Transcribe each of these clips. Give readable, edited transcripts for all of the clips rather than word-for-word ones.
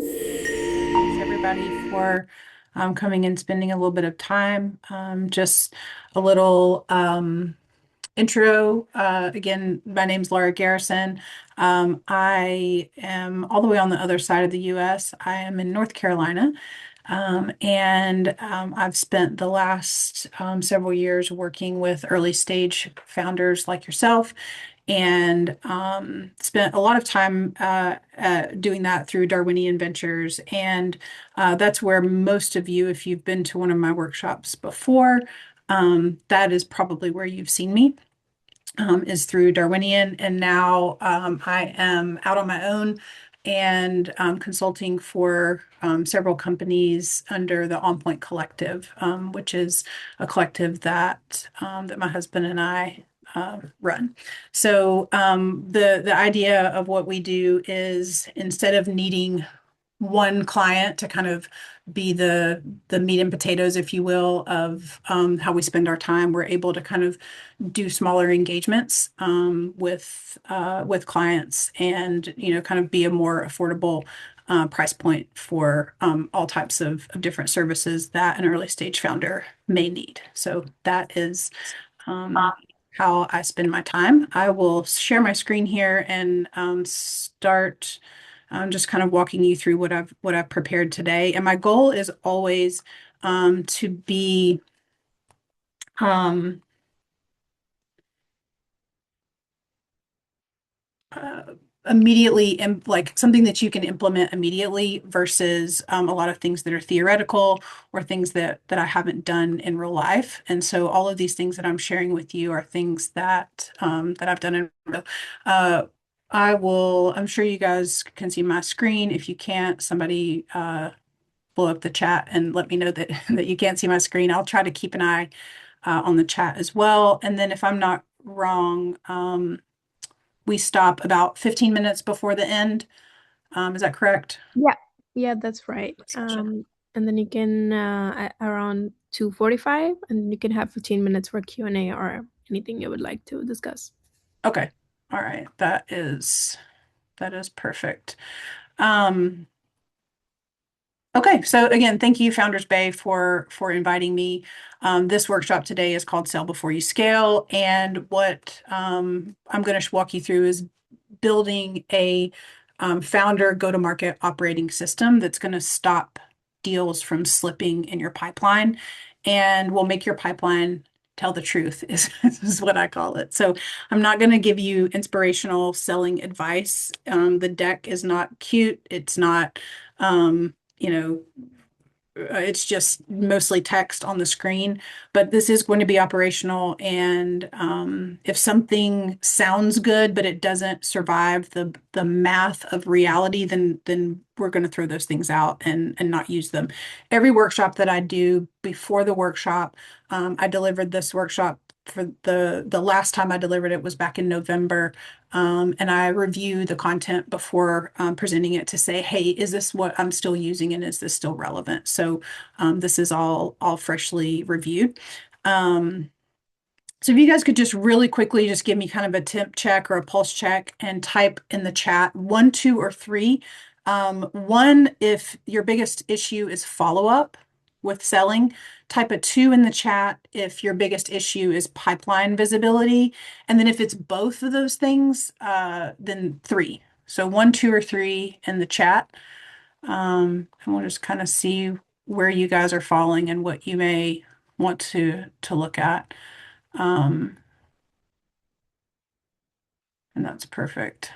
Thanks everybody for coming and spending a little bit of time. Just a little intro. Again, my name's Laura Garrison. I am all the way on the other side of the US. I am in North Carolina. I've spent the last several years working with early stage founders like yourself and spent a lot of time doing that through Darwinian Ventures. And that's where most of you, if you've been to one of my workshops before, that is probably where you've seen me. Is through Darwinian. And now I am out on my own and consulting for several companies under the On Point Collective, which is a collective that my husband and I run. So the idea of what we do is instead of needing one client to kind of be the meat and potatoes, if you will, of how we spend our time, we're able to kind of do smaller engagements with clients, and kind of be a more affordable price point for all types of different services that an early stage founder may need. So that is how I spend my time. I will share my screen here and start just kind of walking you through what I've prepared today. And my goal is always to be um, uh, like something that you can implement immediately versus a lot of things that are theoretical or things that I haven't done in real life. And so all of these things that I'm sharing with you are things that I've done in real. Uh, I'm sure you guys can see my screen. If you can't, somebody blow up the chat and let me know that that you can't see my screen. I'll try to keep an eye on the chat as well. And then if I'm not wrong, we stop about 15 minutes before the end. Is that correct? Yeah, yeah, that's right. Discussion. And then you can around 2:45, and you can have 15 minutes for Q&A or anything you would like to discuss. Okay. All right. That is perfect. Um, okay. So again, thank you, Founders Bay, for inviting me. This workshop today is called Sell Before You Scale, and what I'm going to walk you through is building a founder go-to-market operating system that's going to stop deals from slipping in your pipeline and will make your pipeline tell the truth is what I call it. So I'm not going to give you inspirational selling advice. The deck is not cute. It's not, it's just mostly text on the screen, but this is going to be operational. And if something sounds good, but it doesn't survive the math of reality, then we're going to throw those things out and not use them. Every workshop that I do before the workshop, I delivered this workshop for the last time I delivered it was back in November. And I review the content before presenting it to say, hey, is this what I'm still using and is this still relevant? So this is all freshly reviewed. Um, so if you guys could just really quickly just give me kind of a temp check or a pulse check and type in the chat 1, 2, or 3. One, if your biggest issue is follow-up with selling, type a 2 in the chat if your biggest issue is pipeline visibility. And then if it's both of those things, then 3. So 1, 2, or 3 in the chat. And we'll just kind of see where you guys are falling and what you may want to look at. Um, and that's perfect.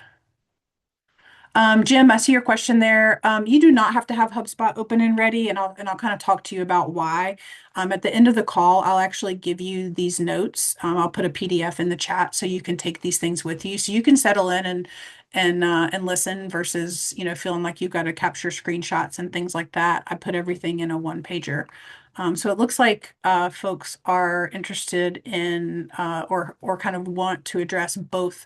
Jim, I see your question there. You do not have to have HubSpot open and ready, and I'll kind of talk to you about why. At the end of the call, I'll actually give you these notes. I'll put a PDF in the chat so you can take these things with you, so you can settle in and listen versus feeling like you've got to capture screenshots and things like that. I put everything in a one pager. So it looks like folks are interested in or kind of want to address both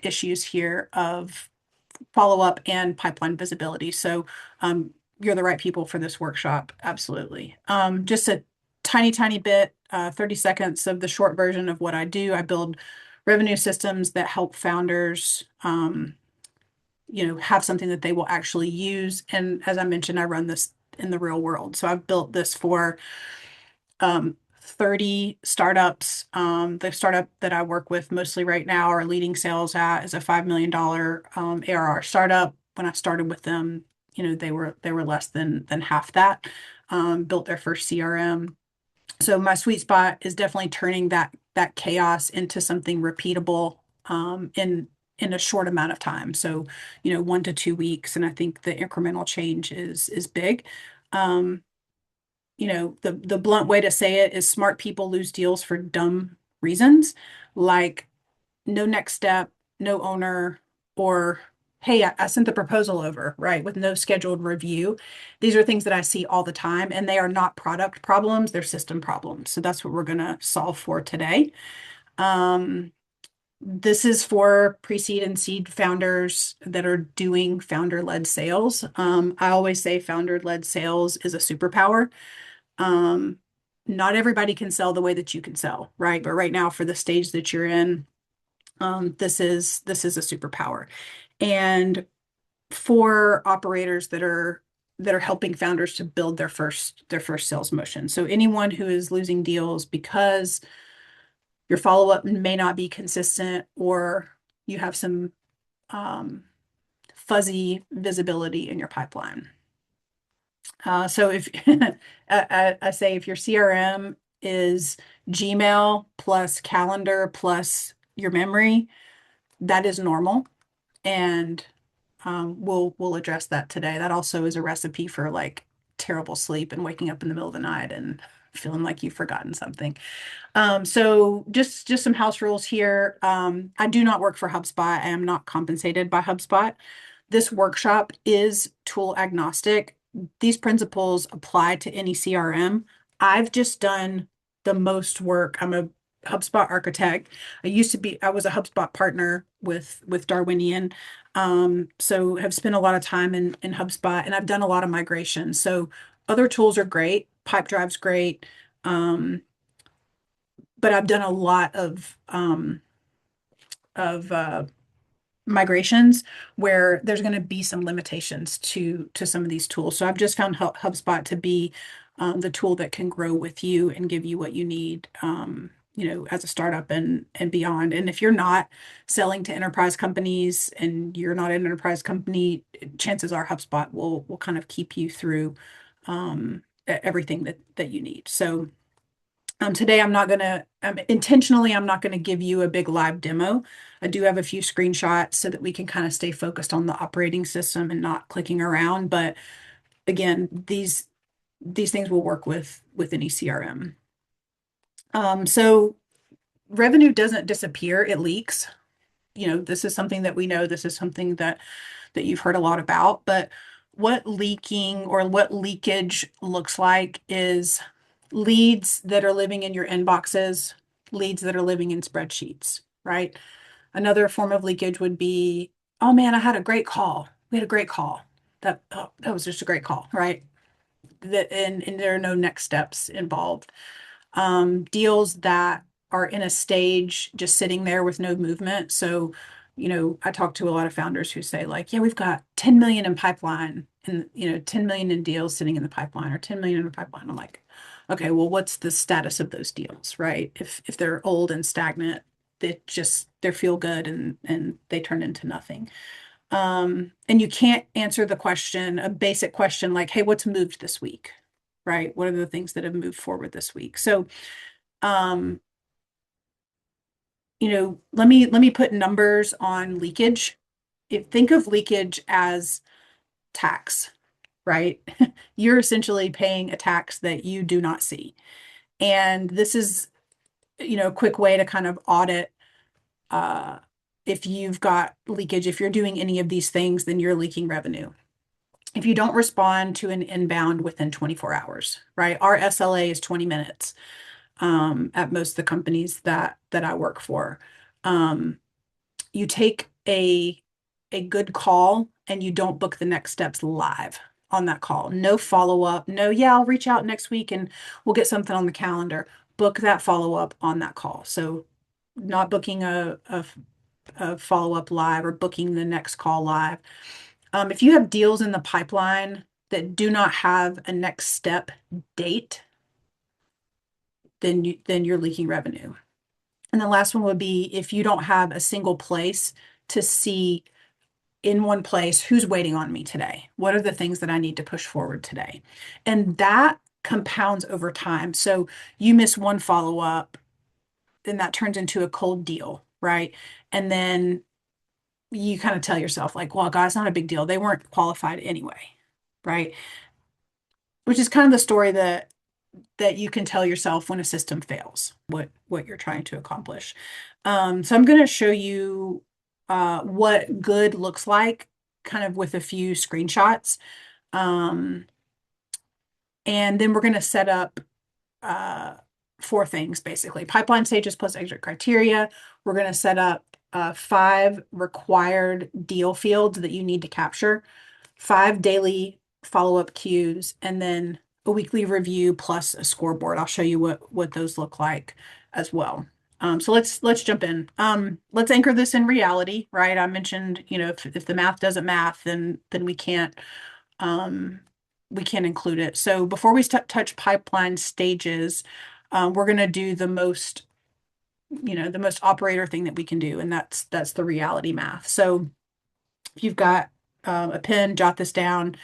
issues here of follow-up and pipeline visibility. So you're the right people for this workshop. Absolutely. Just a tiny bit, 30 seconds of the short version of what I do. I build revenue systems that help founders have something that they will actually use. And as I mentioned, I run this in the real world. So I've built this for 30 startups. The startup that I work with mostly right now are leading sales at is a $5 million ARR startup. When I started with them, they were less than half that. Built their first CRM. So my sweet spot is definitely turning that chaos into something repeatable in a short amount of time. So, 1 to 2 weeks, and I think the incremental change is big. Um, the blunt way to say it is smart people lose deals for dumb reasons, like no next step, no owner, or hey, I sent the proposal over, right, with no scheduled review. These are things that I see all the time, and they are not product problems, they're system problems. So that's what we're going to solve for today. Um, this is for pre-seed and seed founders that are doing founder-led sales. I always say founder-led sales is a superpower. Um, Not everybody can sell the way that you can sell, right? But right now, for the stage that you're in, this is a superpower. And for operators that are helping founders to build their first sales motion. So anyone who is losing deals because your follow-up may not be consistent or you have some um, fuzzy visibility in your pipeline. So if I say if your CRM is Gmail plus calendar plus your memory, that is normal. And we'll address that today. That also is a recipe for like terrible sleep and waking up in the middle of the night and feeling like you've forgotten something. So just some house rules here. I do not work for HubSpot. I am not compensated by HubSpot. This workshop is tool agnostic. These principles apply to any CRM. I've just done the most work. I'm a HubSpot architect. I was a HubSpot partner with Darwinian. So have spent a lot of time in HubSpot and I've done a lot of migration. So other tools are great. Pipedrive's great. Um, but I've done a lot of migrations where there's going to be some limitations to some of these tools. So I've just found HubSpot to be the tool that can grow with you and give you what you need, as a startup and beyond. And if you're not selling to enterprise companies and you're not an enterprise company, chances are HubSpot will kind of keep you through everything that you need. So today I'm not gonna give you a big live demo. I do have a few screenshots so that we can kind of stay focused on the operating system and not clicking around. But again, these things will work with any CRM. So revenue doesn't disappear, it leaks. This is something that we know, this is something that you've heard a lot about, but what leaking or what leakage looks like is leads that are living in your inboxes, leads that are living in spreadsheets, right? Another form of leakage would be, oh man, I had a great call. We had a great call. That was just a great call, right? And there are no next steps involved. Deals that are in a stage just sitting there with no movement. So, I talk to a lot of founders who say like, yeah, we've got 10 million in pipeline and, 10 million in deals sitting in the pipeline or 10 million in the pipeline. I'm like, okay, well, what's the status of those deals, right? If they're old and stagnant, they feel good and they turn into nothing. And you can't answer a basic question like, hey, what's moved this week? Right? What are the things that have moved forward this week? So um, let me put numbers on leakage. Think of leakage as tax, right? You're essentially paying a tax that you do not see. And this is, a quick way to kind of audit uh, if you've got leakage. If you're doing any of these things, then you're leaking revenue. If you don't respond to an inbound within 24 hours, right? Our SLA is 20 minutes at most of the companies that I work for. Um, you take a good call and you don't book the next steps live on that call. No follow up. No, yeah, I'll reach out next week and we'll get something on the calendar. Book that follow up on that call. So not booking a follow-up live or booking the next call live. If you have deals in the pipeline that do not have a next step date, then you're leaking revenue. And the last one would be if you don't have a single place to see in one place who's waiting on me today. What are the things that I need to push forward today? And that compounds over time. So you miss one follow up, then that turns into a cold deal, right? And then you kind of tell yourself, like, well, guys, not a big deal. They weren't qualified anyway, right? Which is kind of the story that you can tell yourself when a system fails, what you're trying to accomplish. So I'm going to show you what good looks like, kind of with a few screenshots. Um, and then we're going to set up uh, four things, basically. Pipeline stages plus exit criteria. We're going to set up 5 required deal fields that you need to capture, 5 daily follow-up queues, and then a weekly review plus a scoreboard. I'll show you what those look like as well. So let's jump in. Let's anchor this in reality, right? I mentioned, if the math doesn't math, then um, we can't include it. So before we touch pipeline stages, we're going to do the most operator thing that we can do, and that's the reality math. So if you've got a pen, jot this down.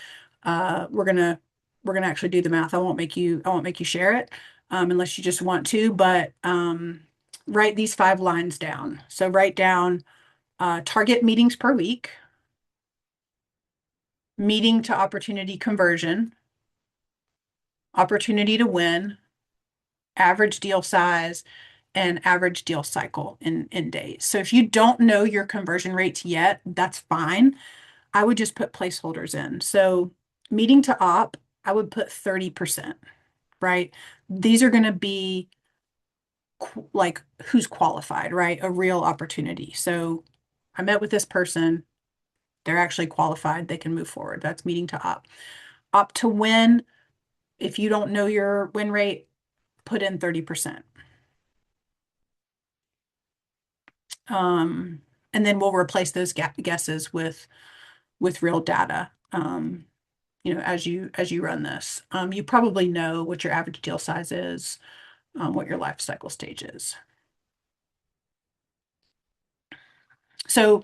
We're gonna actually do the math. I won't make you share it unless you just want to, but write these 5 lines down. So write down target meetings per week, meeting to opportunity conversion, opportunity to win, average deal size, and average deal cycle in days. So if you don't know your conversion rates yet, that's fine. I would just put placeholders in. So meeting to op, I would put 30%, right? These are going to be like who's qualified, right? A real opportunity. So I met with this person, they're actually qualified, they can move forward. That's meeting to op. Op to win, if you don't know your win rate, put in 30%. And then we'll replace those guesses with real data. As you run this, you probably know what your average deal size is, what your life cycle stage is. So,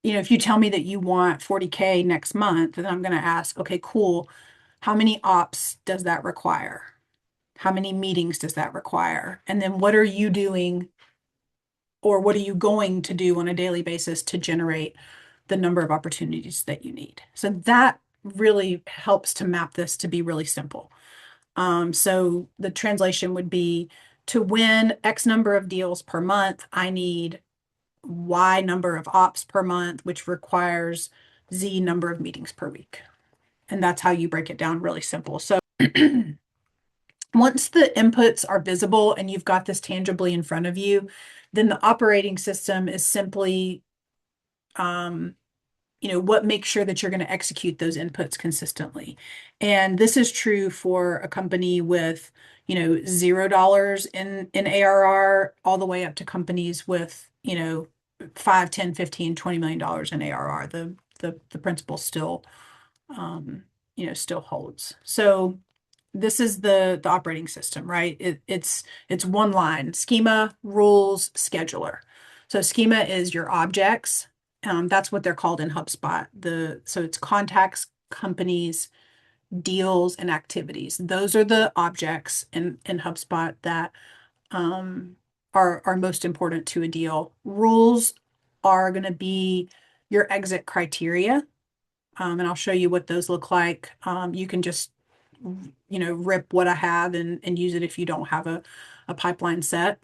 if you tell me that you want 40K next month, then I'm going to ask, okay, cool. How many ops does that require? How many meetings does that require? And then what are you doing or what are you going to do on a daily basis to generate the number of opportunities that you need? So that really helps to map this to be really simple. So the translation would be to win X number of deals per month, I need Y number of ops per month, which requires Z number of meetings per week. And that's how you break it down really simple. So once the inputs are visible and you've got this tangibly in front of you, then the operating system is simply what makes sure that you're going to execute those inputs consistently. And this is true for a company with, $0 in ARR all the way up to companies with, 5, 10, 15, $20 million in ARR. The principle still, still holds. So this is the operating system, right? It's one line: schema, rules, scheduler. So schema is your objects. That's what they're called in HubSpot. So it's contacts, companies, deals, and activities. Those are the objects in HubSpot that are most important to a deal. Rules are going to be your exit criteria. And I'll show you what those look like. You can just, rip what I have and use it if you don't have a pipeline set.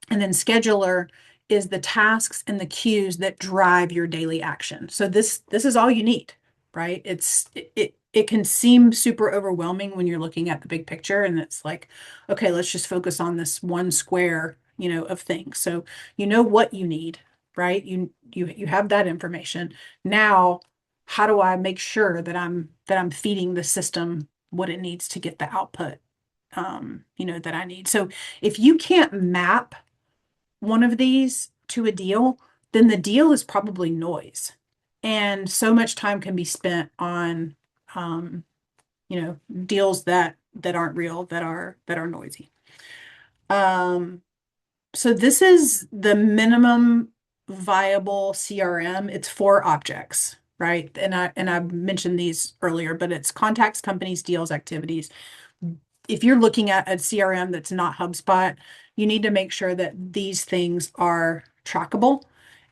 And then scheduler is the tasks and the queues that drive your daily action. So this is all you need, right? It can seem super overwhelming when you're looking at the big picture and it's like, okay, let's just focus on this one square, of things. So you know what you need, right? You have that information. Now, how do I make sure that I'm feeding the system what it needs to get the output that I need? So if you can't map one of these to a deal, then the deal is probably noise. And so much time can be spent on, um, deals that aren't real, that are noisy. Um, so this is the minimum viable CRM. It's 4 objects, right? And I mentioned these earlier, but it's contacts, companies, deals, activities. If you're looking at a CRM that's not HubSpot, you need to make sure that these things are trackable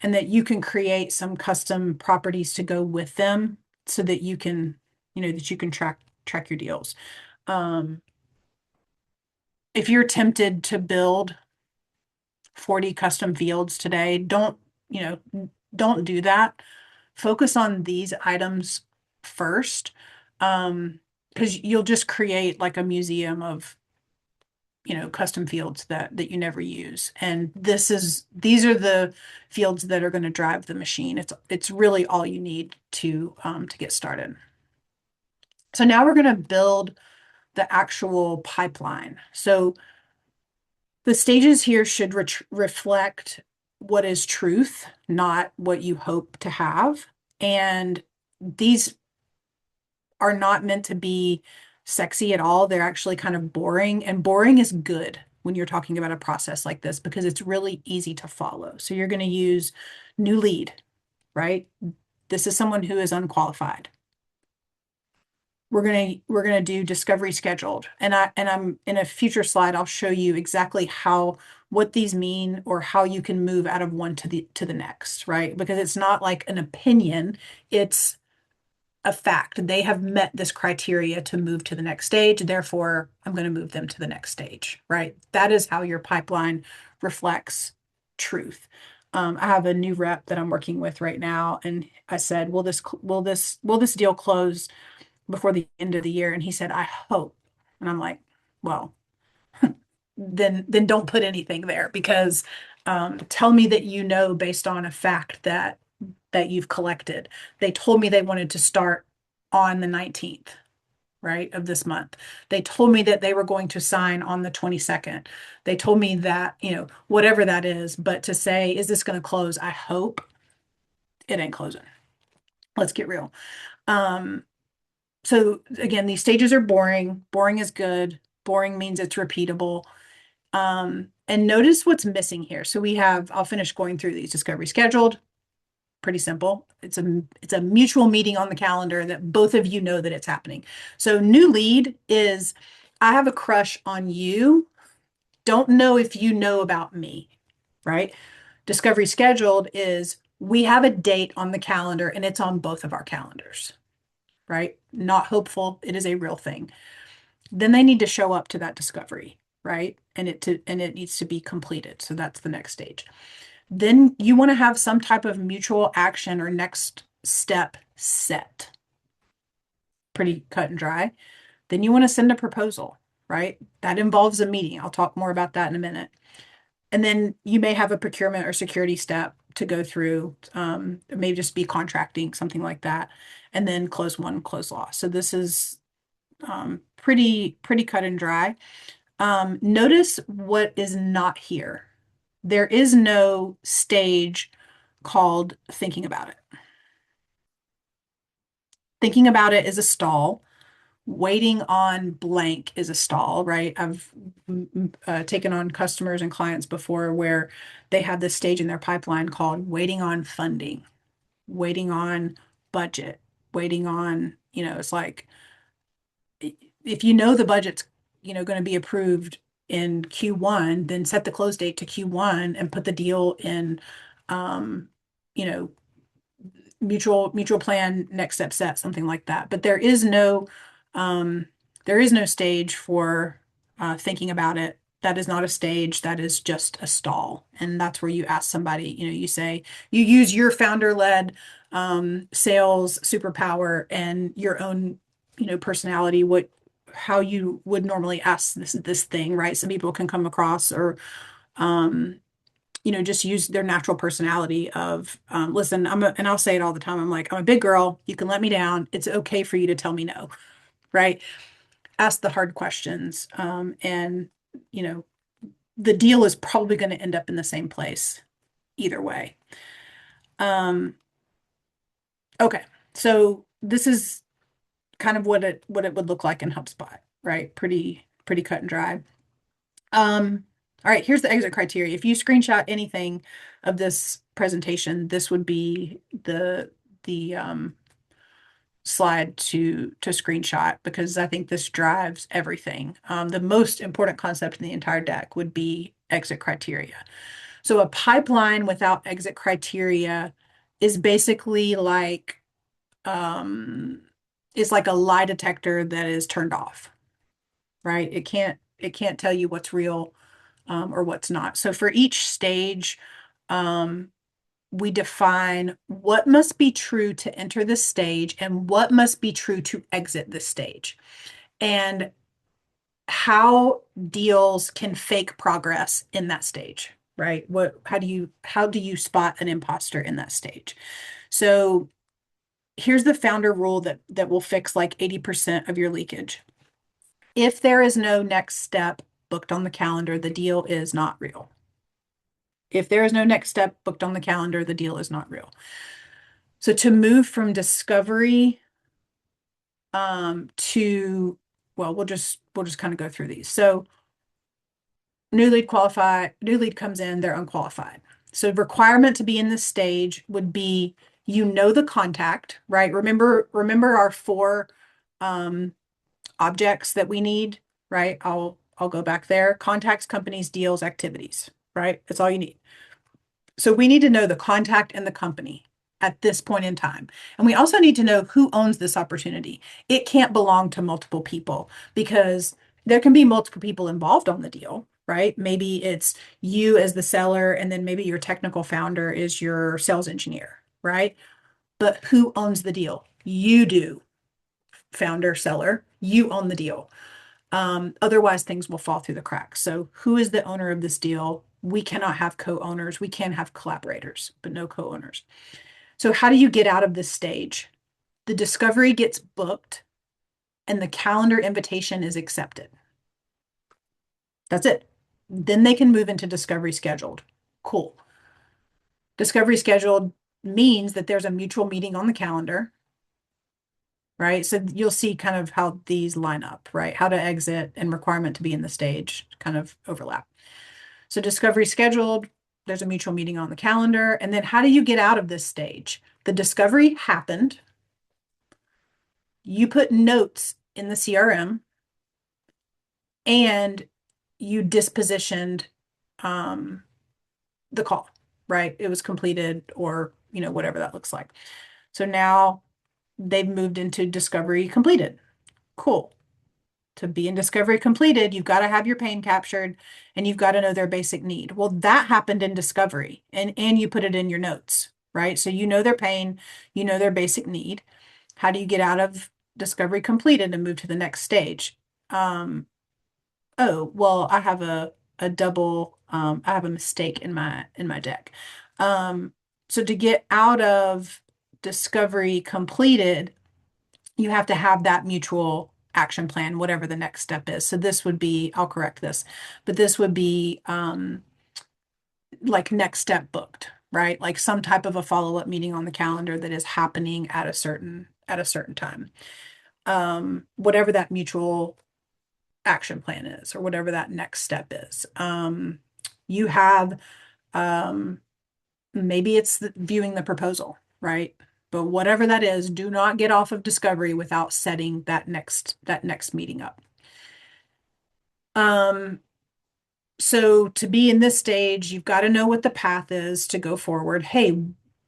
and that you can create some custom properties to go with them so that you can track your deals. Um, if you're tempted to build 40 custom fields today, don't do that. Focus on these items first, because you'll just create like a museum of custom fields that you never use. And these are the fields that are going to drive the machine. It's really all you need to get started. So now we're going to build the actual pipeline. So the stages here should reflect what is truth, not what you hope to have. And these are not meant to be sexy at all. They're actually kind of boring, and boring is good when you're talking about a process like this because it's really easy to follow. So you're going to use new lead, right? This is someone who is unqualified. We're gonna do discovery scheduled, and I'm in a future slide. I'll show you exactly what these mean or how you can move out of one to the next, right? Because it's not like an opinion; it's a fact. They have met this criteria to move to the next stage. Therefore, I'm going to move them to the next stage, right? That is how your pipeline reflects truth. I have a new rep that I'm working with right now, and I said, "Will this deal close before the end of the year?" And he said, "I hope." And I'm like, "Well, then don't put anything there because tell me that based on a fact that you've collected. They told me they wanted to start on the 19th, right, of this month. They told me that they were going to sign on the 22nd. They told me that, whatever that is, but to say, is this going to close? I hope it ain't closing. Let's get real. Um, so again, these stages are boring. Boring is good. Boring means it's repeatable. And notice what's missing here. So I'll finish going through these. Discovery scheduled, pretty simple. It's a mutual meeting on the calendar that both of you know that it's happening. So new lead is, I have a crush on you. Don't know if you know about me, right? Discovery scheduled is, we have a date on the calendar and it's on both of our calendars, right? Not hopeful. It is a real thing. Then they need to show up to that discovery, right? And it needs to be completed. So that's the next stage. Then you want to have some type of mutual action or next step set. Pretty cut and dry. Then you want to send a proposal, right? That involves a meeting. I'll talk more about that in a minute. And then you may have a procurement or security step to go through. It may just be contracting, something like that. And then close one, close law. So this is pretty cut and dry. Notice what is not here. There is no stage called thinking about it. Thinking about it is a stall. Waiting on blank is a stall, right? I've taken on customers and clients before where they have this stage in their pipeline called waiting on funding, waiting on budget, waiting on, it's like, if the budget's, going to be approved in Q1, then set the close date to Q1 and put the deal in, um, you know, mutual plan, next step set, something like that. But um, there is no stage for thinking about it. That is not a stage. That is just a stall. And that's where you ask somebody, you use your founder-led sales superpower and your own, personality, how you would normally ask this thing, right? Some people can come across or um, just use their natural personality of, listen, and I'll say it all the time. I'm like, I'm a big girl. You can let me down. It's okay for you to tell me no, right? Ask the hard questions. And, you know, the deal is probably going to end up in the same place either way. Um, okay. So this is kind of what it would look like in HubSpot, right? Pretty cut and dry. All right, here's the exit criteria. If you screenshot anything of this presentation, this would be the slide to screenshot because I think this drives everything. The most important concept in the entire deck would be exit criteria. So a pipeline without exit criteria is basically like it's like a lie detector that is turned off, right? It can't tell you what's real or what's not. So for each stage, um, we define what must be true to enter this stage and what must be true to exit this stage, and how deals can fake progress in that stage, right? How do you spot an imposter in that stage? So here's the founder rule that will fix like 80% of your leakage. If there is no next step booked on the calendar, the deal is not real. If there is no next step booked on the calendar, the deal is not real. So to move from discovery to, well, we'll just kind of go through these. So new lead comes in, they're unqualified. So requirement to be in this stage would be the contact, right? Remember our four um objects that we need, right? I'll go back there. Contacts, companies, deals, activities, right? That's all you need. So we need to know the contact and the company at this point in time. And we also need to know who owns this opportunity. It can't belong to multiple people because there can be multiple people involved on the deal, right? Maybe it's you as the seller, and then maybe your technical founder is your sales engineer, right? But who owns the deal? You do, founder, seller, you own the deal. Otherwise, things will fall through the cracks. So, who is the owner of this deal? We cannot have co-owners. We can have collaborators, but no co-owners. So, how do you get out of this stage? The discovery gets booked and the calendar invitation is accepted. That's it. Then they can move into discovery scheduled. Cool. Discovery scheduled means that there's a mutual meeting on the calendar, right? So you'll see kind of how these line up, right? How to exit and requirement to be in the stage kind of overlap. So discovery scheduled, there's a mutual meeting on the calendar. And then how do you get out of this stage? The discovery happened. You put notes in the CRM and you dispositioned um, the call, right? It was completed or, whatever that looks like. So now they've moved into discovery completed. Cool. To be in discovery completed, you've got to have your pain captured and you've got to know their basic need. Well, that happened in discovery and you put it in your notes, right? So you know their pain, you know their basic need. How do you get out of discovery completed and move to the next stage? Oh, well, I have a mistake in my deck. Um, so to get out of discovery completed, you have to have that mutual action plan, whatever the next step is. So this would be, I'll correct this, but this would be like next step booked, right? Like some type of a follow-up meeting on the calendar that is happening at a certain time. Whatever that mutual action plan is, or whatever that next step is. You have um, maybe it's viewing the proposal, right? But whatever that is, do not get off of discovery without setting that next meeting up. Um, so to be in this stage, you've got to know what the path is to go forward. Hey,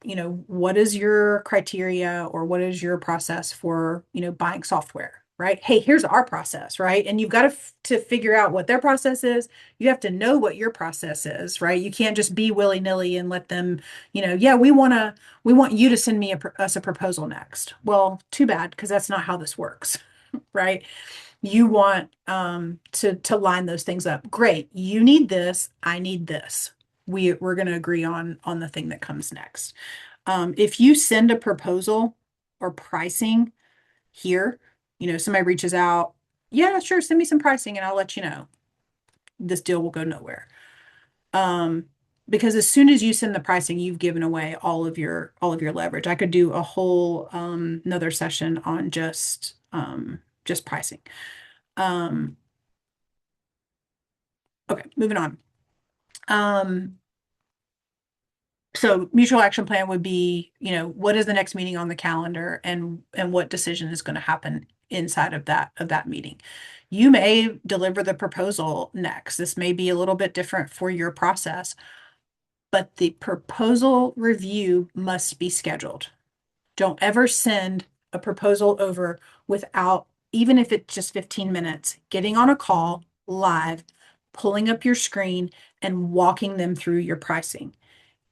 what is your criteria or what is your process for, buying software, right? Hey, here's our process, right? And you've got to figure out what their process is. You have to know what your process is, right? You can't just be willy-nilly and let them, yeah, we want you to send us a proposal next. Well, too bad, because that's not how this works, right? You want to line those things up. Great. You need this. I need this. We're going to agree on the thing that comes next. If you send a proposal or pricing here, somebody reaches out, yeah, sure, send me some pricing and I'll let you know. This deal will go nowhere. Um, because as soon as you send the pricing, you've given away all of your leverage. I could do a whole another session on just pricing. Um, okay, moving on. Um, so mutual action plan would be, what is the next meeting on the calendar and what decision is going to happen inside of that meeting. You may deliver the proposal next. This may be a little bit different for your process, but the proposal review must be scheduled. Don't ever send a proposal over without, even if it's just 15 minutes, getting on a call live, pulling up your screen and walking them through your pricing.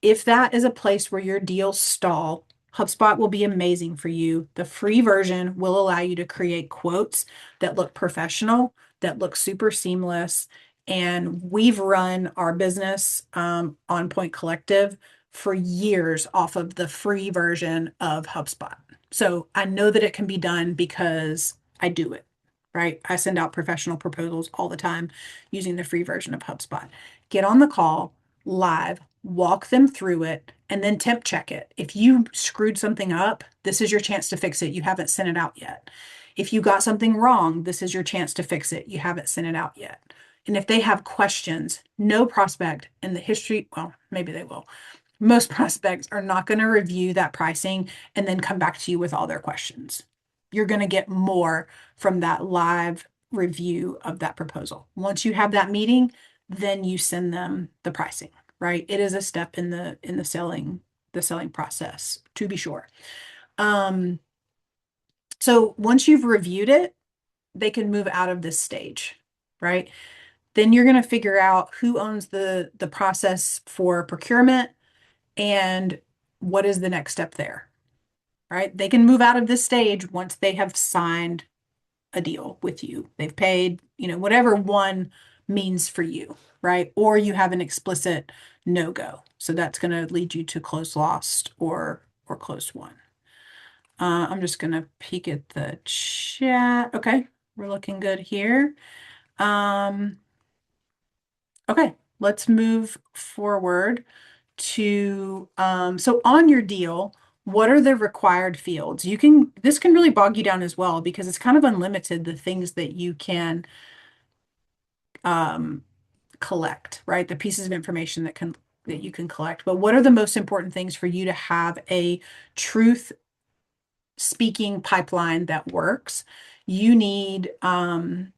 If that is a place where your deals stall, HubSpot will be amazing for you. The free version will allow you to create quotes that look professional, that look super seamless. And we've run our business on Point Collective for years off of the free version of HubSpot. So I know that it can be done because I do it, right? I send out professional proposals all the time using the free version of HubSpot. Get on the call live, walk them through it, and then temp check it. If you screwed something up, this is your chance to fix it. You haven't sent it out yet. If you got something wrong, this is your chance to fix it. You haven't sent it out yet. And if they have questions, no prospect in the history, well, maybe they will. Most prospects are not going to review that pricing and then come back to you with all their questions. You're going to get more from that live review of that proposal. Once you have that meeting, then you send them the pricing, right? It is a step in the selling process, to be sure. Um, so once you've reviewed it, they can move out of this stage, right? Then you're going to figure out who owns the process for procurement and what is the next step there, right? They can move out of this stage once they have signed a deal with you. They've paid, whatever one means for you, right? Or you have an explicit no-go. So that's going to lead you to close lost or close won. I'm just going to peek at the chat. Okay, we're looking good here. Um, okay, let's move forward to so on your deal, what are the required fields? This can really bog you down as well because it's kind of unlimited the things that you can um collect, right? The pieces of information that you can collect. But what are the most important things for you to have a truth speaking pipeline that works? You need kind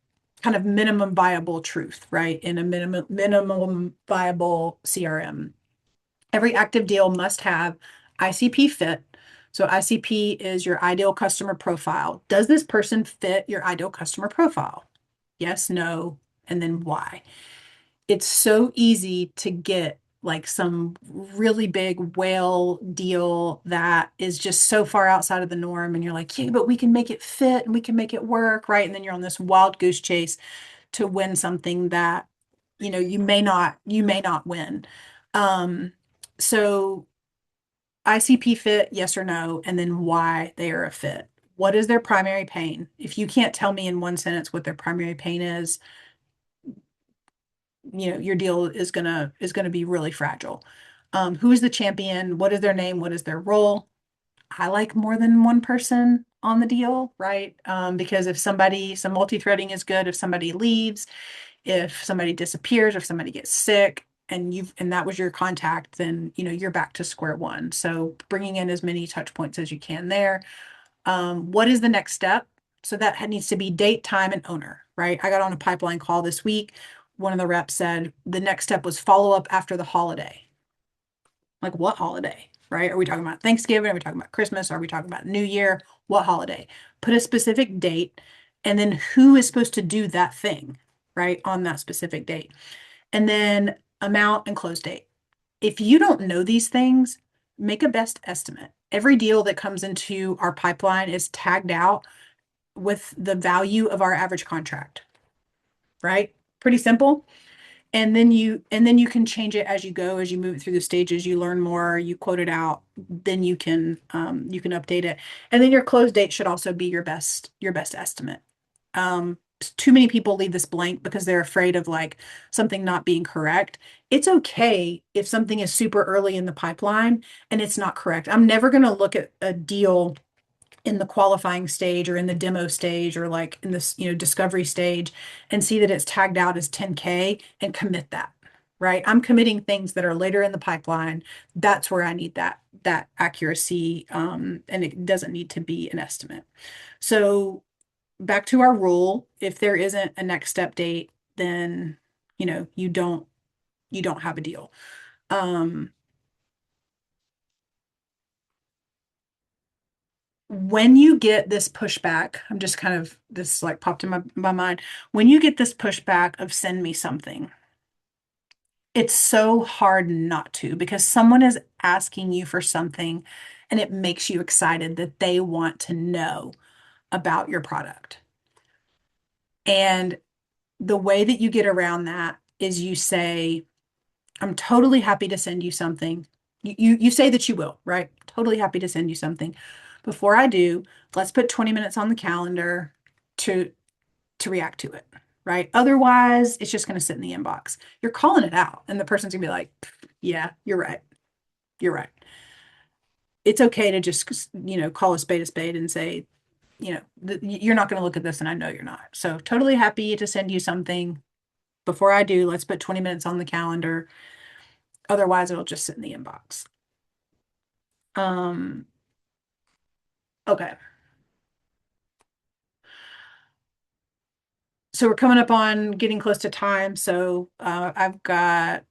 of minimum viable truth, right? In a minimum viable CRM. Every active deal must have ICP fit. So ICP is your ideal customer profile. Does this person fit your ideal customer profile? Yes, no, and then why? It's so easy to get like some really big whale deal that is just so far outside of the norm. And you're like, yeah, but we can make it fit and we can make it work, right? And then you're on this wild goose chase to win something that, you may not win. Um, so ICP fit, yes or no, and then why they are a fit. What is their primary pain? If you can't tell me in one sentence what their primary pain is, your deal is gonna be really fragile. Who is the champion? What is their name? What is their role? I like more than one person on the deal, right? Because if some multi-threading is good. If somebody leaves, if somebody disappears, if somebody gets sick, and that was your contact, then you're back to square one. So bringing in as many touch points as you can there. What is the next step? So that needs to be date, time, and owner, right? I got on a pipeline call this week. One of the reps said the next step was follow up after the holiday. Like what holiday, right? Are we talking about Thanksgiving? Are we talking about Christmas? Are we talking about New Year? What holiday? Put a specific date and then who is supposed to do that thing, right? On that specific date. And then amount and close date. If you don't know these things, make a best estimate. Every deal that comes into our pipeline is tagged out with the value of our average contract, right? Pretty simple. And then you can change it as you go, as you move it through the stages, you learn more, you quote it out, then you can update it. And then your close date should also be your best estimate. too many people leave this blank because they're afraid of like something not being correct. It's okay if something is super early in the pipeline and it's not correct. I'm never going to look at a deal in the qualifying stage or in the demo stage or like in this, discovery stage and see that it's tagged out as 10K and commit that. Right. I'm committing things that are later in the pipeline. That's where I need that accuracy. And it doesn't need to be an estimate. So back to our rule, if there isn't a next step date, then you don't have a deal. Um, when you get this pushback, I'm just kind of this like popped in my mind. When you get this pushback of send me something, it's so hard not to because someone is asking you for something and it makes you excited that they want to know about your product. And the way that you get around that is you say, I'm totally happy to send you something. You say that you will, right? Totally happy to send you something. Before I do, let's put 20 minutes on the calendar to to react to it, right? Otherwise, it's just going to sit in the inbox. You're calling it out, and the person's going to be like, "Yeah, you're right. You're right." It's okay to just, call a spade and say, you're not going to look at this, and I know you're not. So totally happy to send you something. Before I do, let's put 20 minutes on the calendar. Otherwise, it'll just sit in the inbox. Um, okay. So we're coming up on getting close to time. So I've got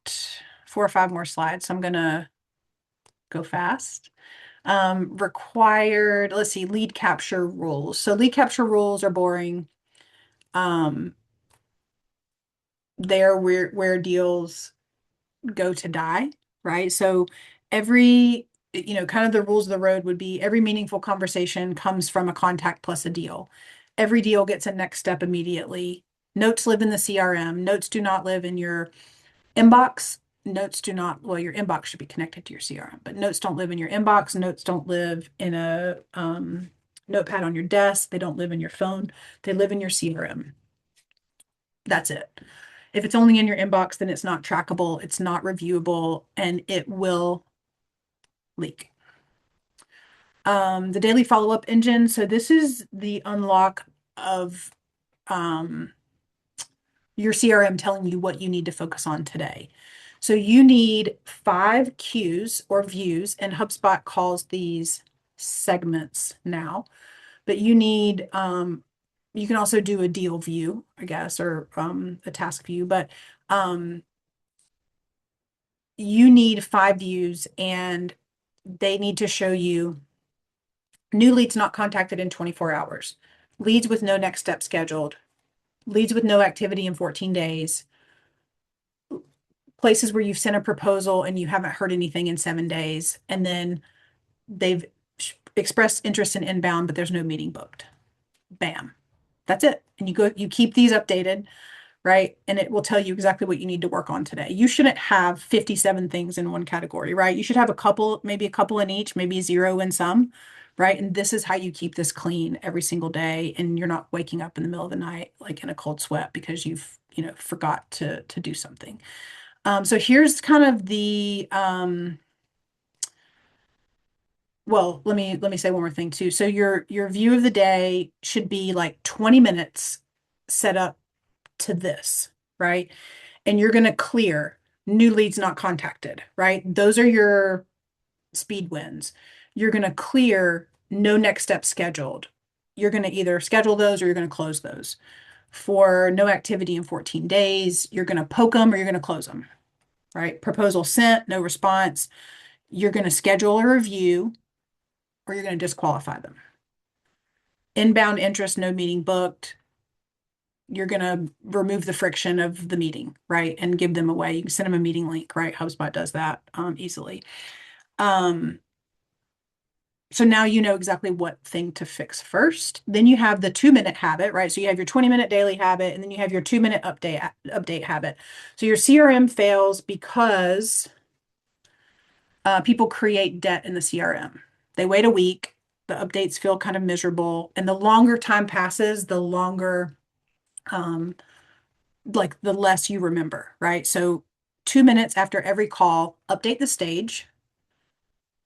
4 or 5 more slides. So I'm gonna go fast. Required, let's see, lead capture rules. So lead capture rules are boring. Um, they're where deals go to die, right? So every, kind of the rules of the road would be every meaningful conversation comes from a contact plus a deal. Every deal gets a next step immediately. Notes live in the CRM. Notes do not live in your inbox. Notes do not, well, your inbox should be connected to your CRM, but notes don't live in your inbox. Notes don't live in a notepad on your desk. They don't live in your phone. They live in your CRM. That's it. If it's only in your inbox, then it's not trackable, it's not reviewable, and it will leak. The daily follow-up engine. So this is the unlock of um, your CRM telling you what you need to focus on today. So you need 5 cues or views, and HubSpot calls these segments now. But you can also do a deal view, I guess, or a task view. But um, you need 5 views, and they need to show you new leads not contacted in 24 hours, leads with no next step scheduled, leads with no activity in 14 days, places where you've sent a proposal and you haven't heard anything in 7 days, and then they've expressed interest in inbound, but there's no meeting booked. Bam. That's it. And you keep these updated, right? And it will tell you exactly what you need to work on today. You shouldn't have 57 things in one category, right? You should have a couple, maybe a couple in each, maybe 0 in some, right? And this is how you keep this clean every single day. And you're not waking up in the middle of the night, like in a cold sweat because you've, forgot to do something. So here's kind of well, let me say one more thing too. So your view of the day should be like 20 minutes set up to this, right? And you're going to clear new leads not contacted, right? Those are your speed wins. You're going to clear no next step scheduled. You're going to either schedule those or you're going to close those. For no activity in 14 days, you're going to poke them or you're going to close them, right? Proposal sent, no response. You're going to schedule a review or you're going to disqualify them. Inbound interest, no meeting booked. You're going to remove the friction of the meeting, right? And give them away. You can send them a meeting link, right? HubSpot does that easily. Um, so now you know exactly what thing to fix first. Then you have the 2-minute habit, right? So you have your 20-minute daily habit, and then you have your 2-minute update habit. So your CRM fails because people create debt in the CRM. They wait a week, the updates feel kind of miserable, and the longer time passes, the longer um, like the less you remember, right? So 2 minutes after every call, update the stage,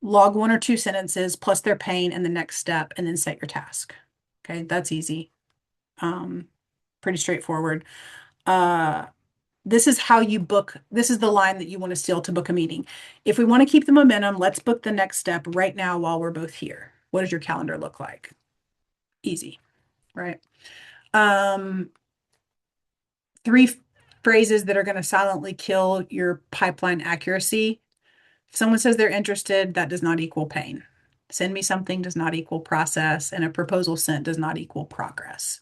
log 1 or 2 sentences plus their pain and the next step, and then set your task. Okay, that's easy. Um, Pretty straightforward. Uh, this is how you book. This is the line that you want to steal to book a meeting. If we want to keep the momentum, let's book the next step right now while we're both here. What does your calendar look like? Easy, right? Um, three phrases that are going to silently kill your pipeline accuracy. If someone says they're interested, that does not equal pain. Send me something does not equal process, and a proposal sent does not equal progress.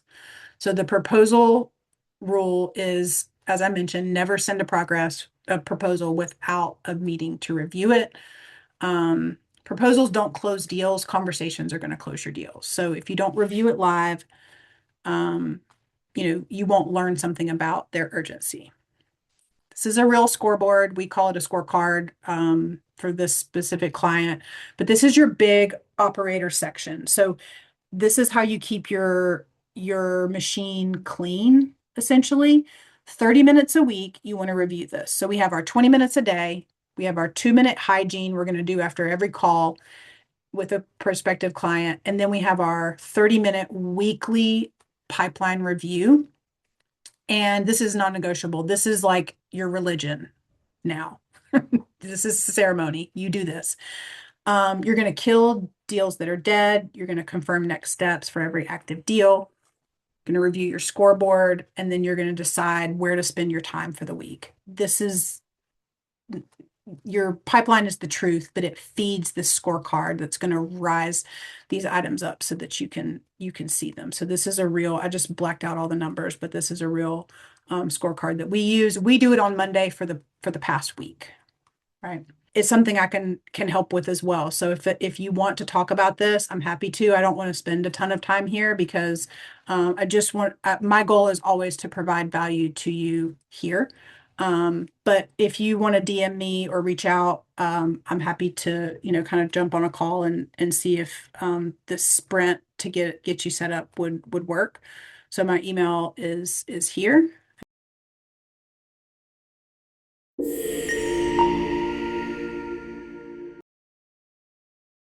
So the proposal rule is, as I mentioned, never send a proposal without a meeting to review it. Proposals don't close deals. Conversations are going to close your deals. So if you don't review it live, um, you won't learn something about their urgency. This is a real scoreboard. We call it a scorecard for this specific client, but this is your big operator section. So this is how you keep your machine clean, essentially. 30 minutes a week, you want to review this. So we have our 20 minutes a day. We have our 2 minute hygiene we're going to do after every call with a prospective client. And then we have our 30-minute weekly pipeline review. And this is non-negotiable. This is like your religion now. This is ceremony. You do this. You're going to kill deals that are dead. You're going to confirm next steps for every active deal. Going to review your scoreboard, and then you're going to decide where to spend your time for the week. This is your pipeline is the truth, but it feeds this scorecard that's going to rise these items up so that you can see them. So this is a real, I just blacked out all the numbers, but this is a real scorecard that we use. We do it on Monday for the past week, right? It's something I can help with as well. So if you want to talk about this, I'm happy to. I don't want to spend a ton of time here because I just want my goal is always to provide value to you here. But if you want to DM me or reach out, I'm happy to, kind of jump on a call and see if this sprint to get you set up would work. So my email is here.